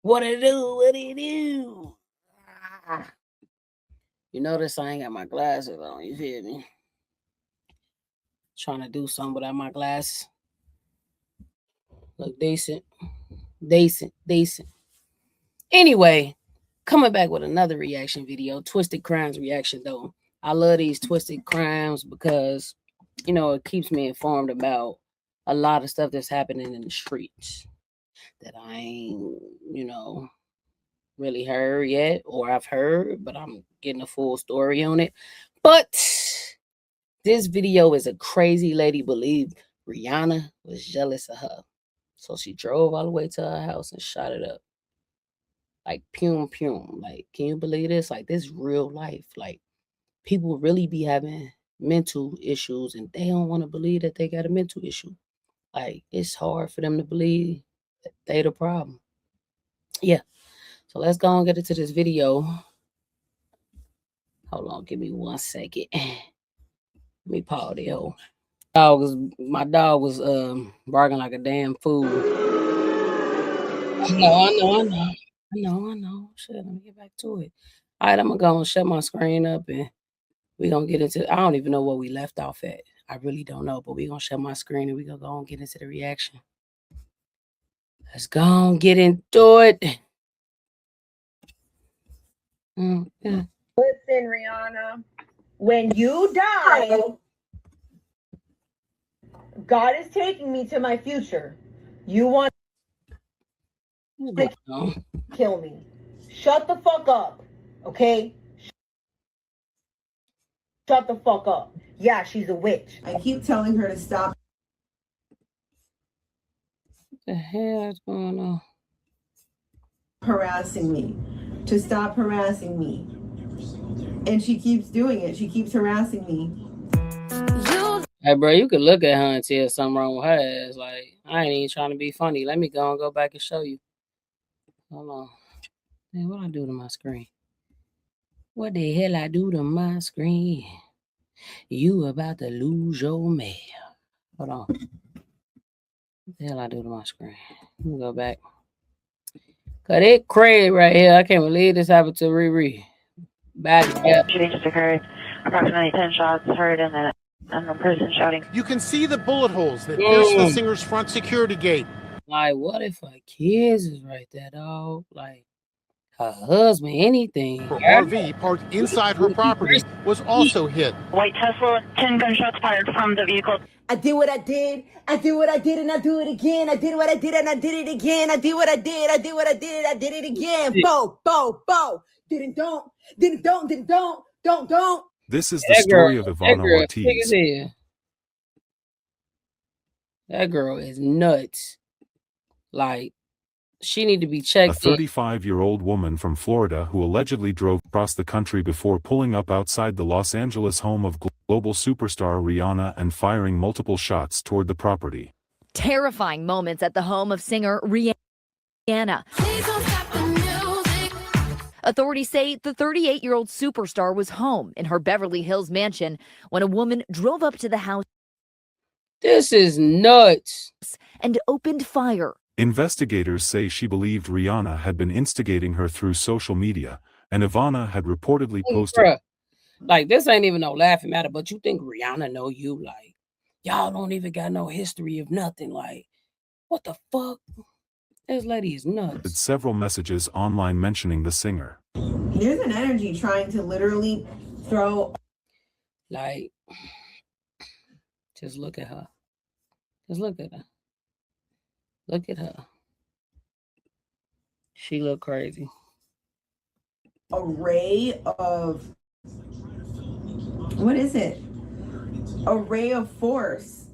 What it do? What it do? You notice I ain't got my glasses on. You feel me? Trying to do something without my glasses. Look decent. Decent. Anyway, coming back with another reaction video. Twisted Crimes reaction, though. I love these Twisted Crimes because, it keeps me informed about a lot of stuff that's happening in the streets that I ain't, really heard yet, or I've heard, but I'm getting a full story on it. But this video is a crazy lady believed Rihanna was jealous of her. So she drove all the way to her house and shot it up. Like, pum. Like, can you believe this? Like, this real life. Like, people really be having mental issues and they don't want to believe that they got a mental issue. Like, it's hard for them to believe that they the problem. Yeah. So let's go and get into this video. Hold on, give me 1 second. Let me pause the hoe. My dog was barking like a damn fool. I know. Shit, let me get back to it. All right, I'm gonna go and shut my screen up and we're gonna get into I don't even know where we left off at. I really don't know, but we're gonna shut my screen and we're gonna go and get into the reaction. Let's go and get into it. Listen, Rihanna, when you die, God is taking me to my future. You want to kill me. Shut the fuck up, okay? Shut the fuck up. Yeah, she's a witch. I keep telling her to stop. What the hell is going on? Harassing me. To stop harassing me. And she keeps doing it. She keeps harassing me. Hey, bro, you could look at her and tell something wrong with her ass. Like, I ain't even trying to be funny. Let me go back and show you. Hold on. Man, what I do to my screen? What the hell I do to my screen? You about to lose your man. Hold on. What the hell I do to my screen? Let me go back. Cause it crazy right here. I can't believe this happened to Riri. Badgal. Shooting just occurred. Approximately 10 shots heard and then unknown person shouting. You can see the bullet holes that pierced the singer's front security gate. Like, what if her kids is right there, dog? Like, her husband, anything. Her RV parked inside her property was also hit. White Tesla, 10 gunshots fired from the vehicle. I did what I did. I did what I did and I do it again. I did what I did and I did it again. I did what I did. I did what I did. I did it again. Bo. Don't. This is the story of Ivana Ortiz. That girl is nuts. Like, she need to be checked. A 35-year-old woman from Florida who allegedly drove across the country before pulling up outside the Los Angeles home of global superstar Rihanna and firing multiple shots toward the property. Terrifying moments at the home of singer Rihanna. Authorities say the 38-year-old superstar was home in her Beverly Hills mansion when a woman drove up to the house. This is nuts. And opened fire. Investigators say she believed Rihanna had been instigating her through social media, and Ivana had reportedly posted. Bruh. Like, this ain't even no laughing matter, but you think Rihanna know you? Like, y'all don't even got no history of nothing. Like, what the fuck? This lady is nuts. Several messages online mentioning the singer. There's an energy trying to literally throw. Like, just look at her. Just look at her. Look at her. She look crazy. Array of. What is it? Array of force.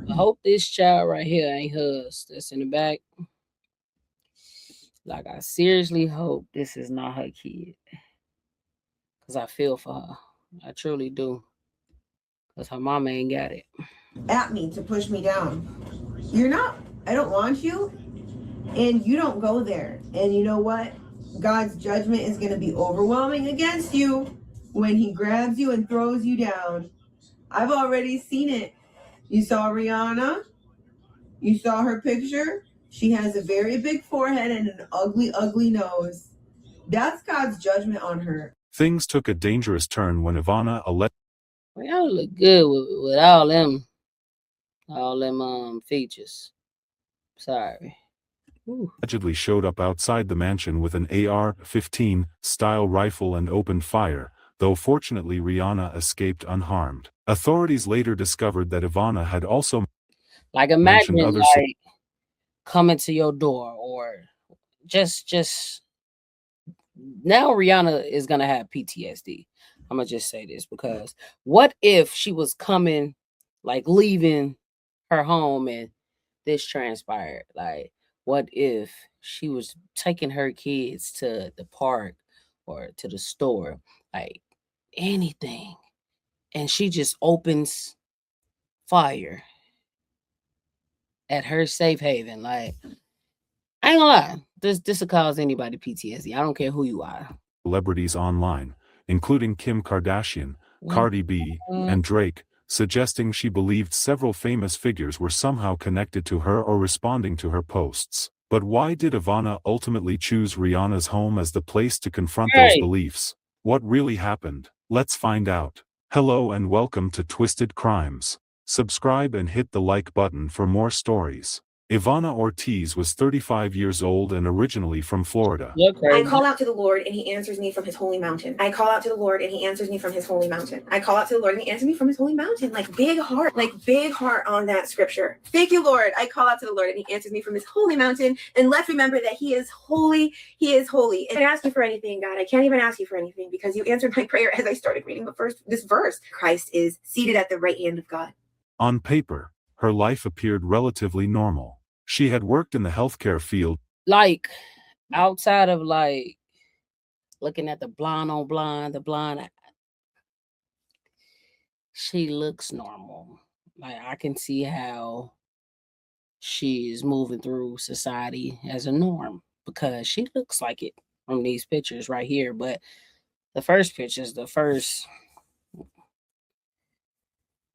I hope this child right here ain't hers. That's in the back. Like, I seriously hope this is not her kid. Because I feel for her. I truly do. Because her mama ain't got it. At me to push me down. You're not. I don't want you. And you don't go there. And you know what? God's judgment is going to be overwhelming against you when he grabs you and throws you down. I've already seen it. You saw Rihanna. You saw her picture. She has a very big forehead and an ugly, ugly nose. That's God's judgment on her. Things took a dangerous turn when Ivana Well, y'all look good with all them features. Sorry. Ooh. allegedly showed up outside the mansion with an AR-15 style rifle and opened fire, though fortunately Rihanna escaped unharmed. Authorities later discovered that Ivana had also Like imagine like coming to your door or just now Rihanna is gonna have PTSD. I'm gonna just say this because what if she was coming, like leaving her home and this transpired? Like, what if she was taking her kids to the park or to the store, like anything, and she just opens fire at her safe haven? Like, I ain't gonna lie, this will cause anybody PTSD. I don't care who you are. Celebrities online, including Kim Kardashian, Cardi B, and Drake, suggesting she believed several famous figures were somehow connected to her or responding to her posts. But why did Ivana ultimately choose Rihanna's home as the place to confront those beliefs? What really happened? Let's find out. Hello and welcome to Twisted Crimes. Subscribe and hit the like button for more stories. Ivana Ortiz was 35 years old and originally from Florida. I call out to the Lord and he answers me from his holy mountain. I call out to the Lord and he answers me from his holy mountain. I call out to the Lord and he answers me from his holy mountain. Like big heart on that scripture. Thank you, Lord. I call out to the Lord and he answers me from his holy mountain. And let's remember that he is holy. He is holy. And I can't ask you for anything, God. I can't even ask you for anything because you answered my prayer as I started reading this verse. Christ is seated at the right hand of God. On paper, her life appeared relatively normal. She had worked in the healthcare field. Like, outside of like looking at the blonde on blonde, she looks normal. Like, I can see how she is moving through society as a norm because she looks like it from these pictures right here. But the first pictures,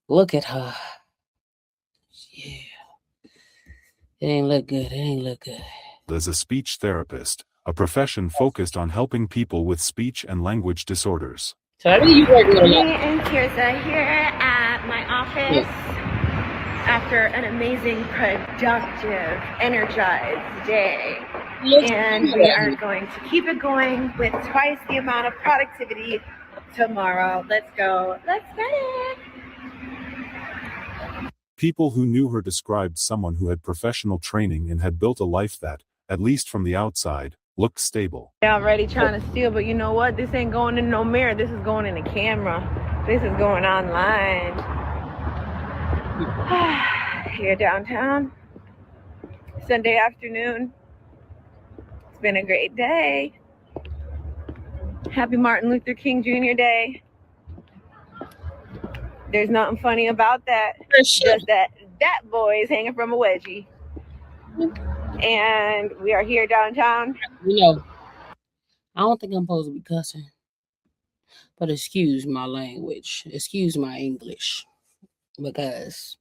look at her. Yeah. It ain't look good. As a speech therapist, a profession focused on helping people with speech and language disorders. So I mean, you working Me and Tirza here at my office after an amazing, productive, energized day. And we are going to keep it going with twice the amount of productivity tomorrow. Let's go. Let's get it. People who knew her described someone who had professional training and had built a life that, at least from the outside, looked stable. I'm already trying to steal, but you know what? This ain't going in no mirror. This is going in a camera. This is going online. Here downtown. Sunday afternoon. It's been a great day. Happy Martin Luther King Jr. Day. There's nothing funny about that. Just that boy is hanging from a wedgie. And we are here downtown. You know, I don't think I'm supposed to be cussing. But excuse my language. Excuse my English. Because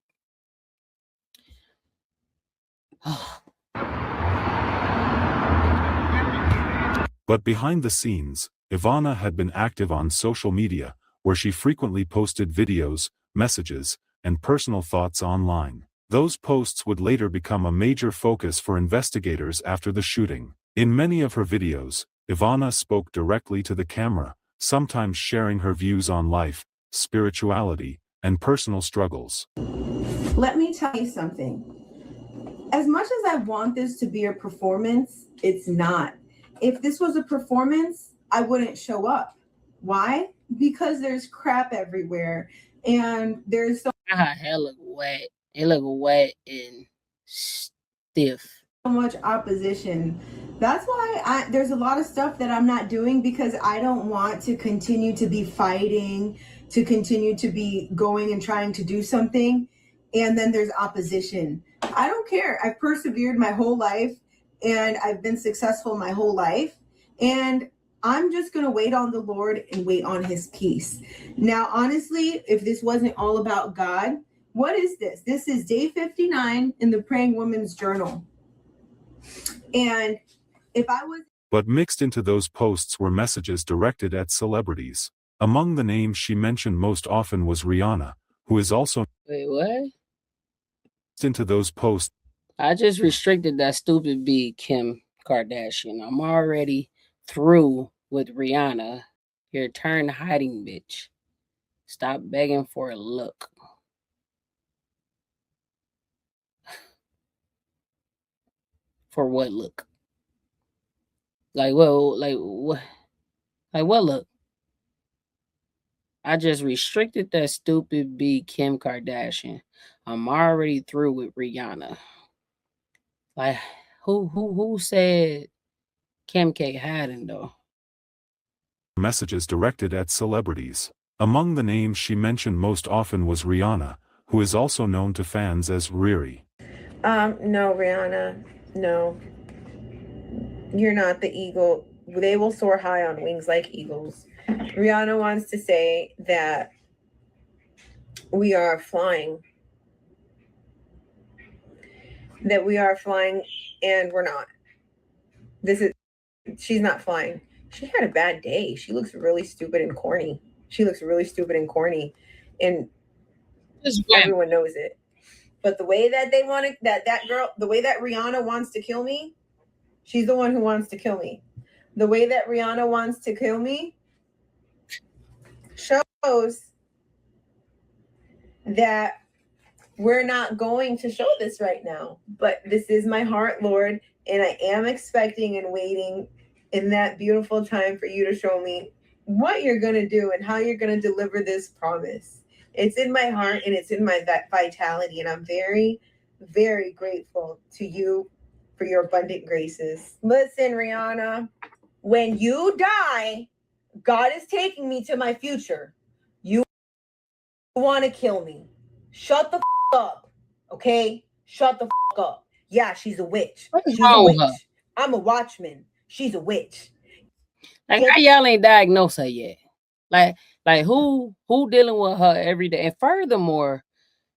But behind the scenes, Ivana had been active on social media, where she frequently posted videos, messages, and personal thoughts online. Those posts would later become a major focus for investigators after the shooting. In many of her videos, Ivana spoke directly to the camera, sometimes sharing her views on life, spirituality, and personal struggles. Let me tell you something. As much as I want this to be a performance, it's not. If this was a performance, I wouldn't show up. Why? Because there's crap everywhere, and there's so her hair look wet. It look wet and stiff. So much opposition. That's why there's a lot of stuff that I'm not doing because I don't want to continue to be fighting, to continue to be going and trying to do something, and then there's opposition. I don't care. I've persevered my whole life, and I've been successful my whole life, and I'm just going to wait on the Lord and wait on his peace. Now, honestly, if this wasn't all about God, what is this? This is day 59 in the Praying Woman's Journal. And if I was... But mixed into those posts were messages directed at celebrities. Among the names she mentioned most often was Rihanna, who is also... Wait, what? Into those posts. I just restricted that stupid B, Kim Kardashian. I'm already through with Rihanna. Your turn hiding, bitch. Stop begging for a look. For what look? Like, well, like what? Like what look? I just restricted that stupid B, Kim Kardashian. I'm already through with Rihanna. Like, who said Kim K hadn't though? Messages directed at celebrities. Among the names she mentioned most often was Rihanna, who is also known to fans as Riri. No, Rihanna, no. You're not the eagle. They will soar high on wings like eagles. Rihanna wants to say that we are flying. That we are flying and we're not. She's not flying. She had a bad day. She looks really stupid and corny. And everyone knows it. But the way that they want it, that girl, the way that Rihanna wants to kill me, she's the one who wants to kill me. The way that Rihanna wants to kill me shows that we're not going to show this right now. But this is my heart, Lord, and I am expecting and waiting in that beautiful time for you to show me what you're going to do and how you're going to deliver this promise. It's in my heart and it's in my vitality, and I'm very, very grateful to you for your abundant graces. Listen, Rihanna, when you die, God is taking me to my future. You want to kill me. Shut the up, okay? Shut the up. Yeah, she's a witch. She's a witch. I'm a watchman. She's a witch. Like, how y'all ain't diagnosed her yet? Like who dealing with her every day? And furthermore,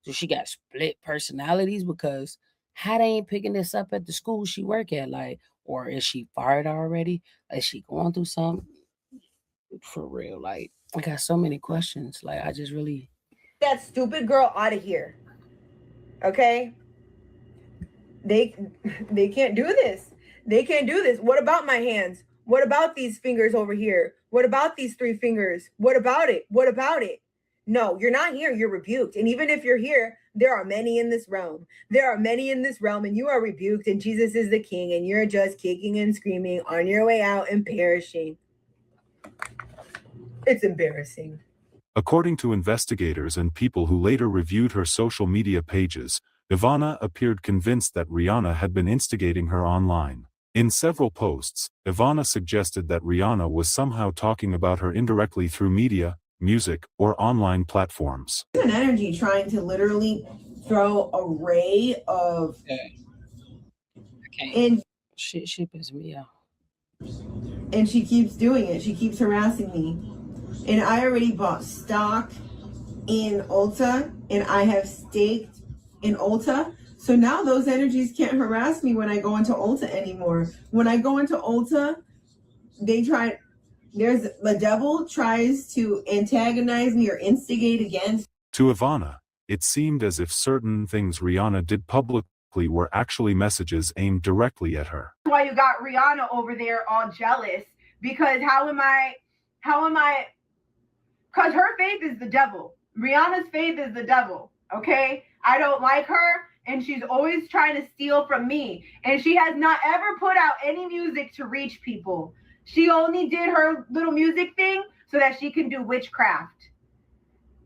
so she got split personalities, because how they ain't picking this up at the school she work at? Like, or is she fired already? Is she going through something? For real, like, I got so many questions. Like, I just really... That stupid girl out of here. Okay? They can't do this. They can't do this. What about my hands? What about these fingers over here? What about these 3 fingers? What about it? What about it? No, you're not here. You're rebuked. And even if you're here, there are many in this realm. There are many in this realm, and you are rebuked, and Jesus is the king, and you're just kicking and screaming on your way out and perishing. It's embarrassing. According to investigators and people who later reviewed her social media pages, Ivana appeared convinced that Rihanna had been instigating her online. In several posts, Ivana suggested that Rihanna was somehow talking about her indirectly through media, music, or online platforms. An energy trying to literally throw a ray of... Okay. And she pisses me off. And she keeps doing it. She keeps harassing me. And I already bought stock in Ulta, and I have staked in Ulta. So now those energies can't harass me when I go into Ulta anymore. When I go into Ulta, the devil tries to antagonize me or instigate against. To Ivana, it seemed as if certain things Rihanna did publicly were actually messages aimed directly at her. That's why you got Rihanna over there all jealous, because how am I, because her faith is the devil. Rihanna's faith is the devil, okay? I don't like her, and she's always trying to steal from me. And she has not ever put out any music to reach people. She only did her little music thing so that she can do witchcraft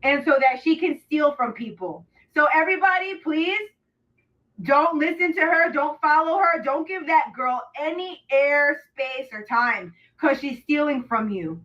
and so that she can steal from people. So everybody, please don't listen to her. Don't follow her. Don't give that girl any air, space, or time, because she's stealing from you.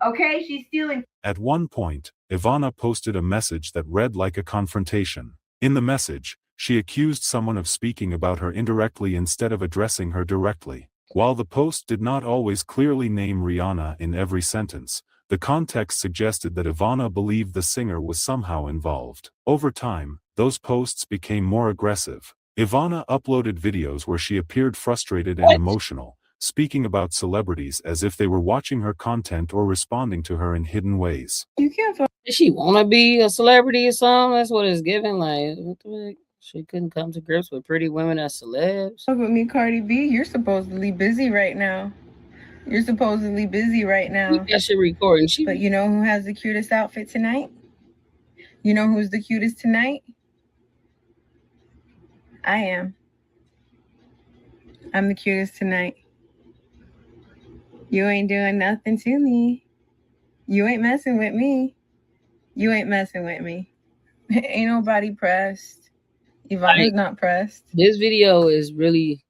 Okay? She's stealing. At one point, Ivana posted a message that read like a confrontation. In the message, she accused someone of speaking about her indirectly instead of addressing her directly. While the post did not always clearly name Rihanna in every sentence, the context suggested that Ivana believed the singer was somehow involved. Over time, those posts became more aggressive, Ivana uploaded videos where she appeared frustrated and emotional, speaking about celebrities as if they were watching her content or responding to her in hidden ways. You can't. Does she want to be a celebrity or something? That's what it's giving. Like, what the heck? She couldn't come to grips with pretty women as celebs. Look with me, Cardi B. You're supposedly busy right now. You're supposedly busy right now. That shit recording. But you know who has the cutest outfit tonight? You know who's the cutest tonight? I am. I'm the cutest tonight. You ain't doing nothing to me. You ain't messing with me. You ain't messing with me. Ain't nobody pressed. Ivana's not pressed. This video is really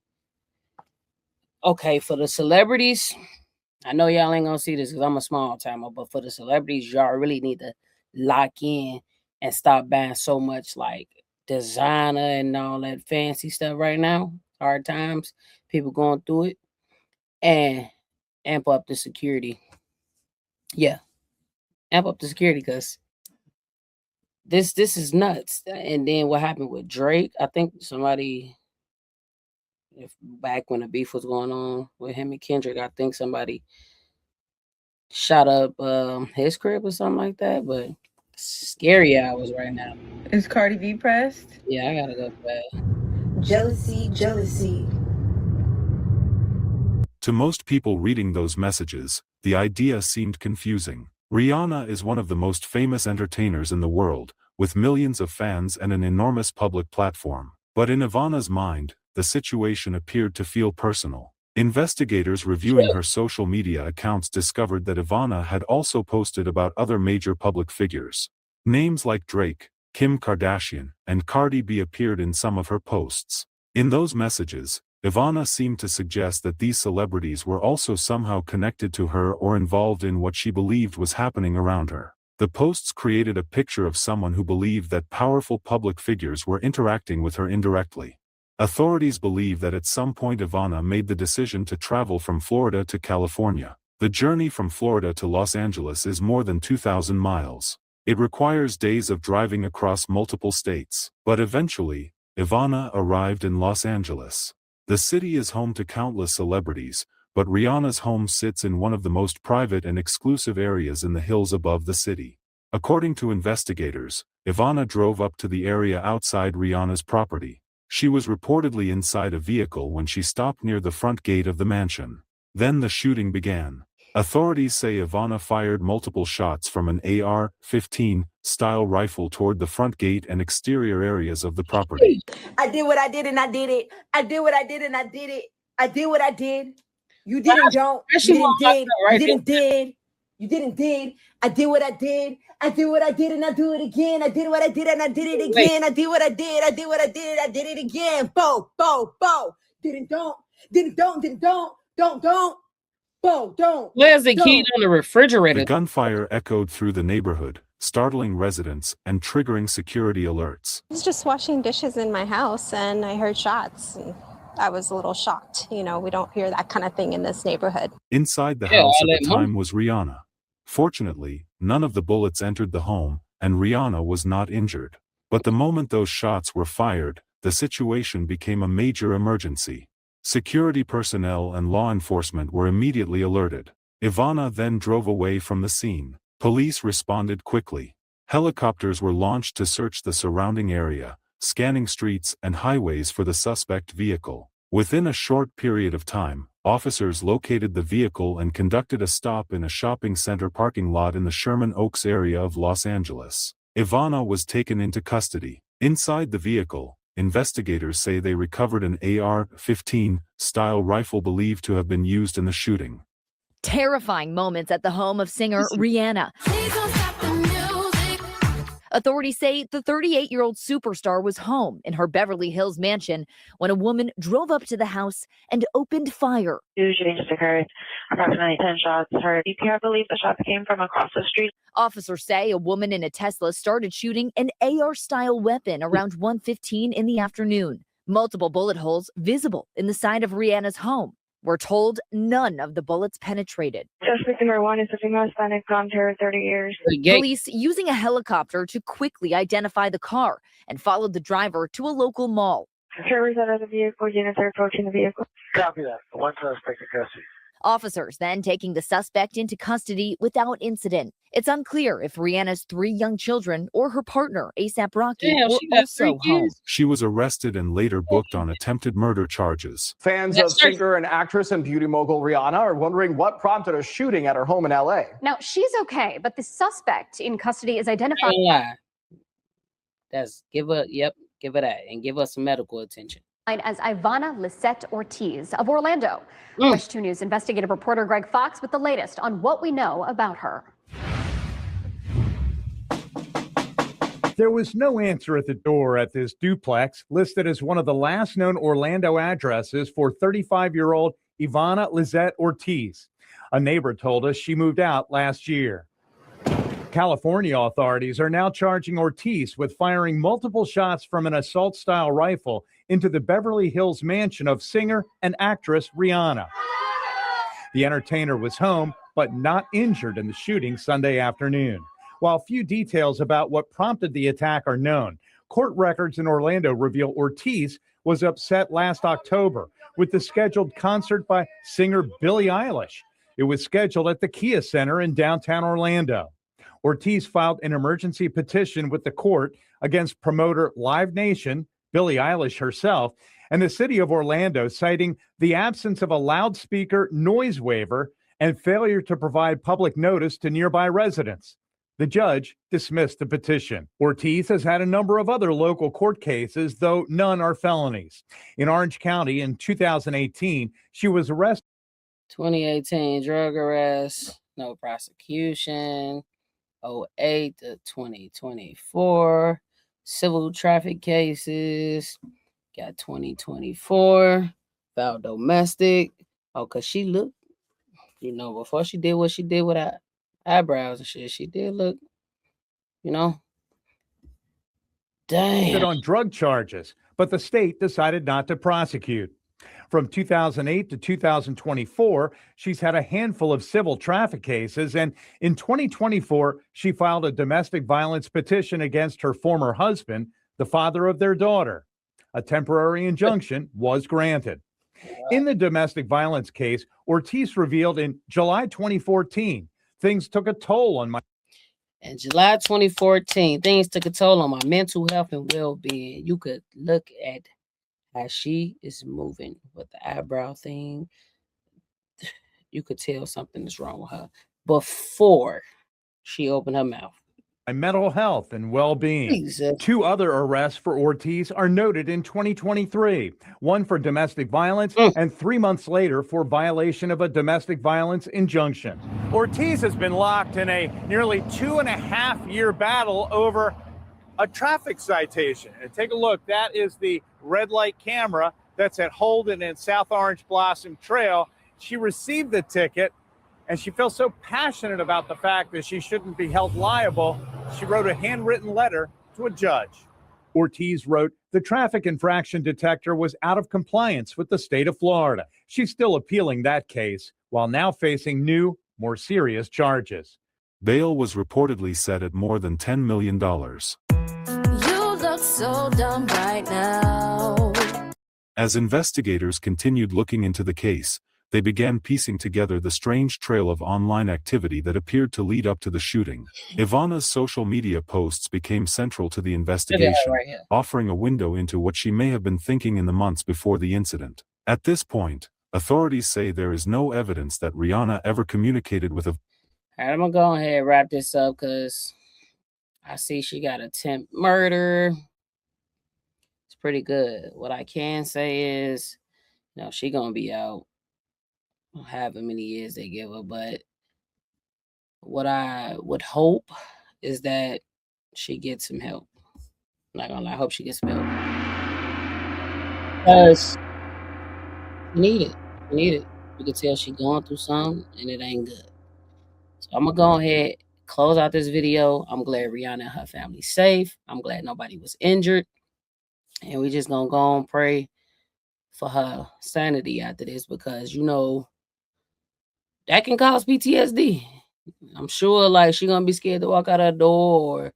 okay for the celebrities. I know y'all ain't gonna see this because I'm a small timer, but for the celebrities, y'all really need to lock in and stop buying so much like designer and all that fancy stuff right now. Hard times, people going through it, and amp up the security. Yeah, amp up the security because this is nuts. And then what happened with Drake? I think somebody, if back when the beef was going on with him and Kendrick, I think somebody shot up his crib or something like that. But scary hours right now. Is Cardi B pressed? Yeah, I gotta go bad. Jealousy, jealousy. To most people reading those messages, the idea seemed confusing. Rihanna is one of the most famous entertainers in the world, with millions of fans and an enormous public platform. But in Ivana's mind, the situation appeared to feel personal. Investigators reviewing her social media accounts discovered that Ivana had also posted about other major public figures. Names like Drake, Kim Kardashian, and Cardi B appeared in some of her posts. In those messages, Ivana seemed to suggest that these celebrities were also somehow connected to her or involved in what she believed was happening around her. The posts created a picture of someone who believed that powerful public figures were interacting with her indirectly. Authorities believe that at some point Ivana made the decision to travel from Florida to California. The journey from Florida to Los Angeles is more than 2,000 miles. It requires days of driving across multiple states. But eventually, Ivana arrived in Los Angeles. The city is home to countless celebrities, but Rihanna's home sits in one of the most private and exclusive areas in the hills above the city. According to investigators, Ivana drove up to the area outside Rihanna's property. She was reportedly inside a vehicle when she stopped near the front gate of the mansion. Then the shooting began. Authorities say Ivana fired multiple shots from an AR-15 style rifle toward the front gate and exterior areas of the property. I did what I did and I did it. I did what I did and I did it. I did what I did. You didn't don't. You didn't did. You didn't did. You didn't did. I did what I did. I did what I did and I do it again. I did what I did and I did it again. I did what I did. I did what I did. I did it again. Bo. Didn't don't. Didn't don't. Didn't don't. Bo, don't. Where's the key on the refrigerator? The gunfire echoed through the neighborhood, startling residents and triggering security alerts. I was just washing dishes in my house and I heard shots. And I was a little shocked. You know, we don't hear that kind of thing in this neighborhood. Inside the house at the time was Rihanna. Fortunately, none of the bullets entered the home, and Rihanna was not injured. But the moment those shots were fired, the situation became a major emergency. Security personnel and law enforcement were immediately alerted. Ivana then drove away from the scene. Police responded quickly. Helicopters were launched to search the surrounding area, scanning streets and highways for the suspect vehicle. Within a short period of time, officers located the vehicle and conducted a stop in a shopping center parking lot in the Sherman Oaks area of Los Angeles. Ivana was taken into custody. Inside the vehicle, investigators say they recovered an AR-15 style rifle believed to have been used in the shooting. Terrifying moments at the home of singer Rihanna. Authorities say the 38-year-old superstar was home in her Beverly Hills mansion when a woman drove up to the house and opened fire. Two shootings occurred, approximately 10 shots heard. CPR believes the shots came from across the street. Officers say a woman in a Tesla started shooting an AR-style weapon around 1:15 in the afternoon. Multiple bullet holes visible in the side of Rihanna's home. We're told none of the bullets penetrated. Suspect number one is a female Hispanic, blonde hair, 30 years. Police using a helicopter to quickly identify the car and followed the driver to a local mall. Service out of the vehicle, units are approaching the vehicle. Copy that. One suspect in custody. Officers then taking the suspect into custody without incident. It's unclear if Rihanna's 3 young children or her partner, ASAP Rocky, Damn, were she got 3 also home. kids. She was arrested and later booked on attempted murder charges. Fans of singer and actress and beauty mogul Rihanna are wondering what prompted a shooting at her home in LA. Now, she's okay, but the suspect in custody is identified. Don't lie. That's give her that and give her some medical attention. As Ivana Lisette Ortiz of Orlando. Fresh 2 News investigative reporter Greg Fox with the latest on what we know about her. There was no answer at the door at this duplex, listed as one of the last known Orlando addresses for 35-year-old Ivana Lisette Ortiz. A neighbor told us she moved out last year. California authorities are now charging Ortiz with firing multiple shots from an assault-style rifle into the Beverly Hills mansion of singer and actress Rihanna. The entertainer was home, but not injured in the shooting Sunday afternoon. While few details about what prompted the attack are known, court records in Orlando reveal Ortiz was upset last October with the scheduled concert by singer Billie Eilish. It was scheduled at the Kia Center in downtown Orlando. Ortiz filed an emergency petition with the court against promoter Live Nation, Billie Eilish herself, and the city of Orlando, citing the absence of a loudspeaker noise waiver and failure to provide public notice to nearby residents. The judge dismissed the petition. Ortiz has had a number of other local court cases, though none are felonies. In Orange County in 2018, she was arrested. 2018 drug arrest, no prosecution. 08 to 2024 civil traffic cases. Got 2024 foul domestic. Oh, because she looked, before she did what she did with her eyebrows and shit, she did look, damn. On drug charges, but the state decided not to prosecute. From 2008 to 2024, she's had a handful of civil traffic cases, and in 2024, she filed a domestic violence petition against her former husband, the father of their daughter. A temporary injunction was granted. In the domestic violence case, Ortiz revealed in July 2014, things took a toll on my... In July 2014, things took a toll on my mental health and well-being. You could look at how she is moving with the eyebrow thing. You could tell something is wrong with her before she opened her mouth. Mental health and well-being. Jesus. 2 other arrests for Ortiz are noted in 2023. One for domestic violence and 3 months later for violation of a domestic violence injunction. Ortiz has been locked in a nearly 2.5-year battle over a traffic citation. And take a look. That is the red light camera that's at Holden and South Orange Blossom Trail. She received the ticket, and she feels so passionate about the fact that she shouldn't be held liable, she wrote a handwritten letter to a judge. Ortiz wrote, the traffic infraction detector was out of compliance with the state of Florida. She's still appealing that case, while now facing new, more serious charges. Bail was reportedly set at more than $10 million. You look so dumb right now. As investigators continued looking into the case, they began piecing together the strange trail of online activity that appeared to lead up to the shooting. Ivana's social media posts became central to the investigation, offering a window into what she may have been thinking in the months before the incident. At this point, authorities say there is no evidence that Rihanna ever communicated with a... All right, I'm going to go ahead and wrap this up because I see she got attempt murder. It's pretty good. What I can say is, she going to be out however many years they give her, but what I would hope is that she gets some help. I'm not gonna lie, I hope she gets some help. Because you need it. You need it. You can tell she's going through something and it ain't good. So I'm gonna go ahead, close out this video. I'm glad Rihanna and her family's safe. I'm glad nobody was injured. And we just gonna go and pray for her sanity after this, because that can cause PTSD. I'm sure she's gonna be scared to walk out her door, or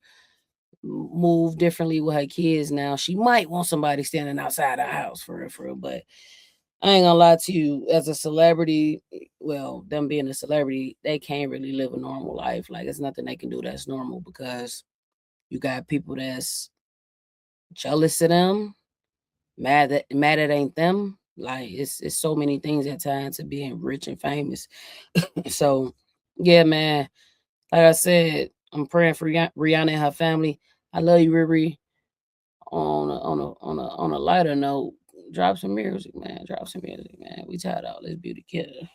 move differently with her kids now. She might want somebody standing outside her house for real. But I ain't gonna lie to you, as a celebrity, well, them being a celebrity, they can't really live a normal life. Like, it's nothing they can do that's normal, because you got people that's jealous of them, mad that it ain't them. Like, it's so many things at times to being rich and famous. So yeah, man. Like I said, I'm praying for Rihanna and her family. I love you, Riri. On a lighter note, drop some music, man. Drop some music, man. We tired of all this beauty killer.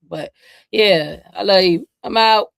But yeah, I love you. I'm out.